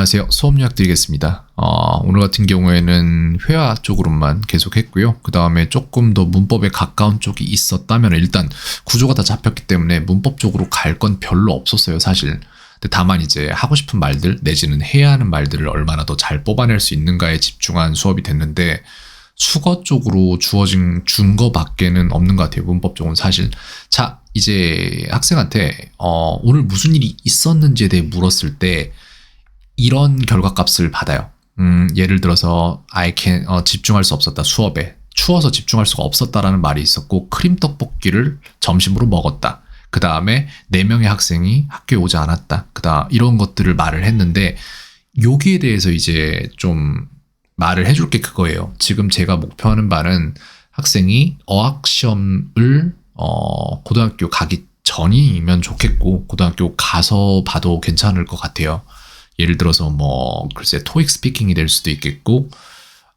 안녕하세요. 수업 요약 드리겠습니다. 오늘 같은 경우에는 회화 쪽으로만 계속 했고요. 그 다음에 조금 더 문법에 가까운 쪽이 있었다면 일단 구조가 다 잡혔기 때문에 문법 쪽으로 갈 건 별로 없었어요, 사실. 근데 다만 이제 하고 싶은 말들 내지는 해야 하는 말들을 얼마나 더 잘 뽑아낼 수 있는가에 집중한 수업이 됐는데 수거 쪽으로 준 거밖에는 없는 것 같아요. 문법 쪽은 사실. 자, 이제 학생한테 오늘 무슨 일이 있었는지에 대해 물었을 때 이런 결과값을 받아요. 예를 들어서 집중할 수 없었다. 수업에. 추워서 집중할 수가 없었다라는 말이 있었고 크림 떡볶이를 점심으로 먹었다. 그 다음에 4명의 학생이 학교에 오지 않았다. 이런 것들을 말을 했는데 여기에 대해서 이제 좀 말을 해줄 게 그거예요. 지금 제가 목표하는 바는 학생이 어학시험을 고등학교 가기 전이면 좋겠고 고등학교 가서 봐도 괜찮을 것 같아요. 예를 들어서 글쎄 토익 스피킹이 될 수도 있겠고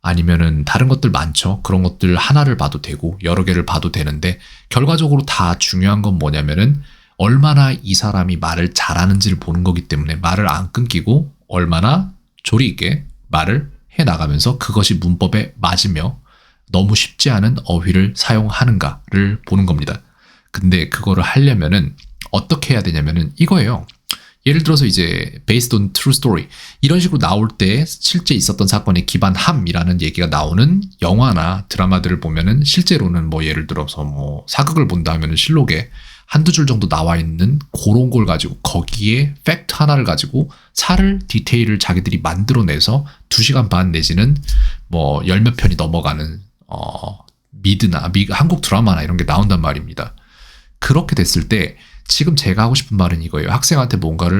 아니면은 다른 것들 많죠. 그런 것들 하나를 봐도 되고 여러 개를 봐도 되는데 결과적으로 다 중요한 건 뭐냐면은 얼마나 이 사람이 말을 잘하는지를 보는 거기 때문에 말을 안 끊기고 얼마나 조리 있게 말을 해나가면서 그것이 문법에 맞으며 너무 쉽지 않은 어휘를 사용하는가를 보는 겁니다. 근데 그거를 하려면은 어떻게 해야 되냐면은 이거예요. 예를 들어서 이제 based on true story 이런 식으로 나올 때 실제 있었던 사건에 기반함이라는 얘기가 나오는 영화나 드라마들을 보면은 실제로는 예를 들어서 사극을 본다 하면은 실록에 한두 줄 정도 나와 있는 그런 걸 가지고 거기에 팩트 하나를 가지고 디테일을 자기들이 만들어내서 2시간 반 내지는 10몇 편이 넘어가는 미드나 한국 드라마나 이런 게 나온단 말입니다. 그렇게 됐을 때 지금 제가 하고 싶은 말은 이거예요. 학생한테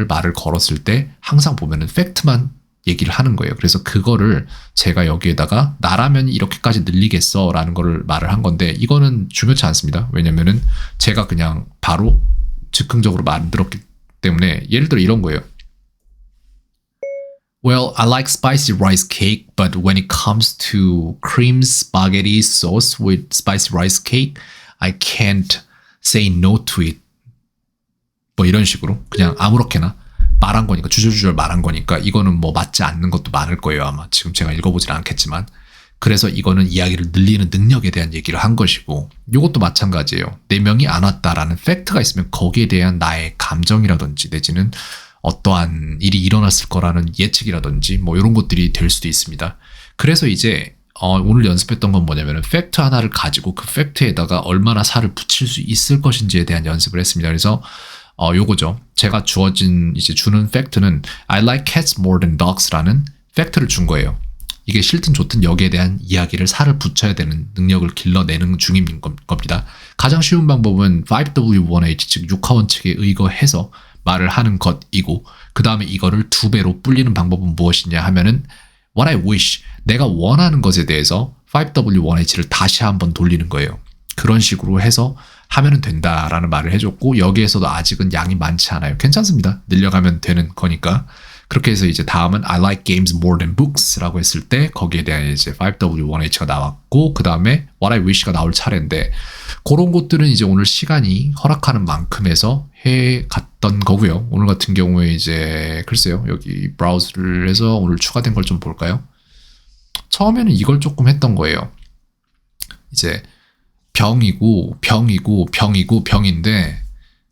말을 걸었을 때 항상 보면은 팩트만 얘기를 하는 거예요. 그래서 그거를 제가 여기에다가 나라면 이렇게까지 늘리겠어 라는 거를 말을 한 건데 이거는 중요치 않습니다. 왜냐면은 제가 그냥 바로 즉흥적으로 만들었기 때문에 예를 들어 이런 거예요. Well, I like spicy rice cake, but when it comes to cream spaghetti sauce with spicy rice cake, I can't say no to it. 이런 식으로 그냥 아무렇게나 말한 거니까 주저주저 말한 거니까 이거는 맞지 않는 것도 많을 거예요. 아마 지금 제가 읽어보진 않겠지만 그래서 이거는 이야기를 늘리는 능력에 대한 얘기를 한 것이고 이것도 마찬가지예요. 4명이 안 왔다라는 팩트가 있으면 거기에 대한 나의 감정이라든지 내지는 어떠한 일이 일어났을 거라는 예측이라든지 이런 것들이 될 수도 있습니다. 그래서 이제 오늘 연습했던 건 뭐냐면 팩트 하나를 가지고 그 팩트에다가 얼마나 살을 붙일 수 있을 것인지에 대한 연습을 했습니다. 그래서 요거죠. 제가 주는 팩트는 I like cats more than dogs라는 팩트를 준 거예요. 이게 싫든 좋든 여기에 대한 이야기를 살을 붙여야 되는 능력을 길러내는 중인 겁니다. 가장 쉬운 방법은 5W1H 즉 6하원칙에 의거해서 말을 하는 것이고 그 다음에 이거를 2배로 불리는 방법은 무엇이냐 하면은 what I wish 내가 원하는 것에 대해서 5W1H를 다시 한번 돌리는 거예요. 그런 식으로 해서 하면 된다라는 말을 해줬고 여기에서도 아직은 양이 많지 않아요. 괜찮습니다. 늘려가면 되는 거니까. 그렇게 해서 이제 다음은 I like games more than books 라고 했을 때 거기에 대한 이제 5W1H가 나왔고 그 다음에 what I wish가 나올 차례인데 그런 것들은 이제 오늘 시간이 허락하는 만큼 해서 해갔던 거고요. 오늘 같은 경우에 이제 글쎄요. 여기 브라우저를 해서 오늘 추가된 걸 좀 볼까요? 처음에는 이걸 조금 했던 거예요. 이제 병인데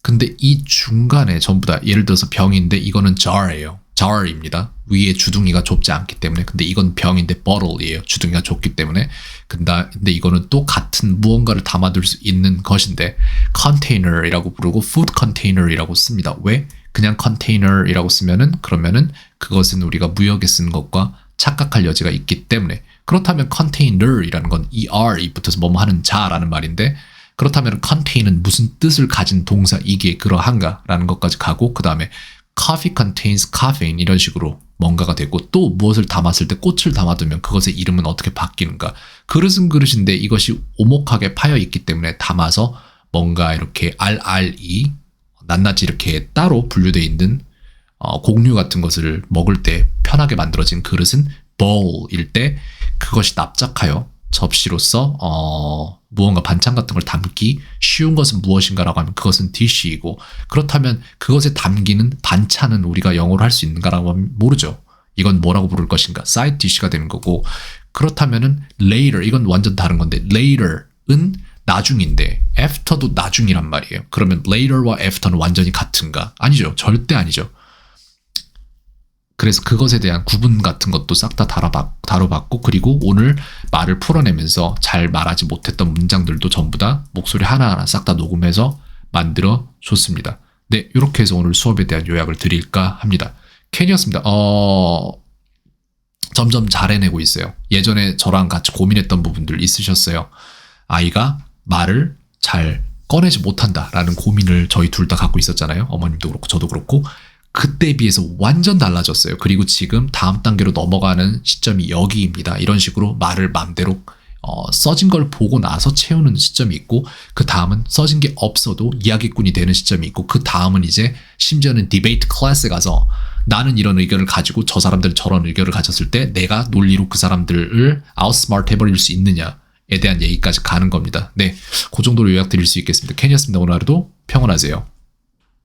근데 이 중간에 전부 다 예를 들어서 병인데 이거는 jar예요. jar입니다. 위에 주둥이가 좁지 않기 때문에 근데 이건 병인데 bottle이에요. 주둥이가 좁기 때문에 근데 이거는 또 같은 무언가를 담아둘 수 있는 것인데 container이라고 부르고 food container이라고 씁니다. 왜? 그냥 container이라고 쓰면은 그러면은 그것은 우리가 무역에 쓰는 것과 착각할 여지가 있기 때문에 그렇다면 container이라는 건 er이 붙어서 뭐뭐 하는 자라는 말인데 그렇다면 contain은 무슨 뜻을 가진 동사이기에 그러한가라는 것까지 가고 그 다음에 coffee contains caffeine 이런 식으로 뭔가가 되고 또 무엇을 담았을 때 꽃을 담아두면 그것의 이름은 어떻게 바뀌는가 그릇은 그릇인데 이것이 오목하게 파여 있기 때문에 담아서 뭔가 이렇게 RRE 낱낱이 이렇게 따로 분류되어 있는 곡류 같은 것을 먹을 때 편하게 만들어진 그릇은 bowl일 때 그것이 납작하여 접시로서 무언가 반찬 같은 걸 담기 쉬운 것은 무엇인가라고 하면 그것은 dish이고 그렇다면 그것에 담기는 반찬은 우리가 영어로 할 수 있는가라고 하면 모르죠. 이건 뭐라고 부를 것인가? side dish가 되는 거고, 그렇다면은 later, 이건 완전 다른 건데 later은 나중인데 after도 나중이란 말이에요. 그러면 later와 after는 완전히 같은가? 아니죠. 절대 아니죠. 그래서 그것에 대한 구분 같은 것도 싹 다 다뤄봤고, 그리고 오늘 말을 풀어내면서 잘 말하지 못했던 문장들도 전부 다 목소리 하나하나 싹 다 녹음해서 만들어 줬습니다. 네, 이렇게 해서 오늘 수업에 대한 요약을 드릴까 합니다. 켄이었습니다. 점점 잘 해내고 있어요. 예전에 저랑 같이 고민했던 부분들 있으셨어요. 아이가 말을 잘 꺼내지 못한다라는 고민을 저희 둘 다 갖고 있었잖아요. 어머님도 그렇고 저도 그렇고. 그때에 비해서 완전 달라졌어요. 그리고 지금 다음 단계로 넘어가는 시점이 여기입니다. 이런 식으로 말을 마음대로 써진 걸 보고 나서 채우는 시점이 있고, 그 다음은 써진 게 없어도 이야기꾼이 되는 시점이 있고, 그 다음은 이제 심지어는 디베이트 클래스에 가서 나는 이런 의견을 가지고 저 사람들은 저런 의견을 가졌을 때 내가 논리로 그 사람들을 아웃스마트 해버릴 수 있느냐에 대한 얘기까지 가는 겁니다. 네, 그 정도로 요약 드릴 수 있겠습니다. 켄이었습니다. 오늘 하루도 평온하세요.